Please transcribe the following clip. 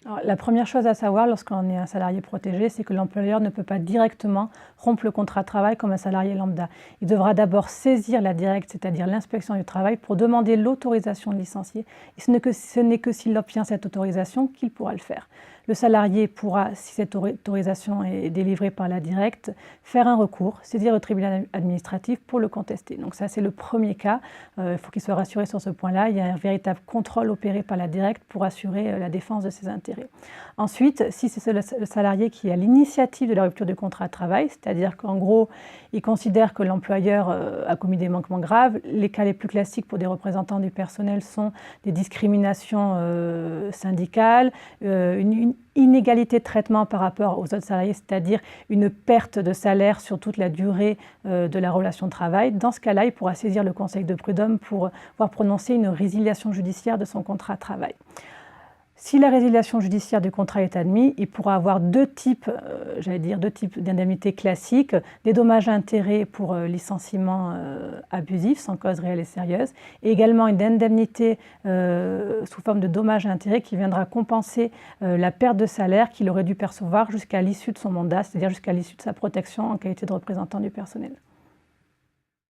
Alors, la première chose à savoir lorsqu'on est un salarié protégé, c'est que l'employeur ne peut pas directement rompre le contrat de travail comme un salarié lambda. Il devra d'abord saisir la directe, c'est-à-dire l'inspection du travail, pour demander l'autorisation de licencier. Et ce n'est que s'il obtient cette autorisation qu'il pourra le faire. Le salarié pourra, si cette autorisation est délivrée par la directe, faire un recours, saisir le tribunal administratif pour le contester. Donc ça, c'est le premier cas. Il faut qu'il soit rassuré sur ce point-là. Il y a un véritable contrôle opéré par la directe pour assurer la défense de ses intérêts. Ensuite, si c'est le salarié qui a l'initiative de la rupture du contrat de travail, c'est-à-dire qu'en gros, il considère que l'employeur a commis des manquements graves, les cas les plus classiques pour des représentants du personnel sont des discriminations syndicales, une inégalité de traitement par rapport aux autres salariés, c'est-à-dire une perte de salaire sur toute la durée de la relation de travail. Dans ce cas-là, il pourra saisir le Conseil de prud'homme pour voir prononcer une résiliation judiciaire de son contrat de travail. Si la résiliation judiciaire du contrat est admise, il pourra avoir deux types d'indemnités classiques, des dommages à intérêts pour licenciement abusif sans cause réelle et sérieuse, et également une indemnité sous forme de dommages à intérêts qui viendra compenser la perte de salaire qu'il aurait dû percevoir jusqu'à l'issue de son mandat, c'est-à-dire jusqu'à l'issue de sa protection en qualité de représentant du personnel.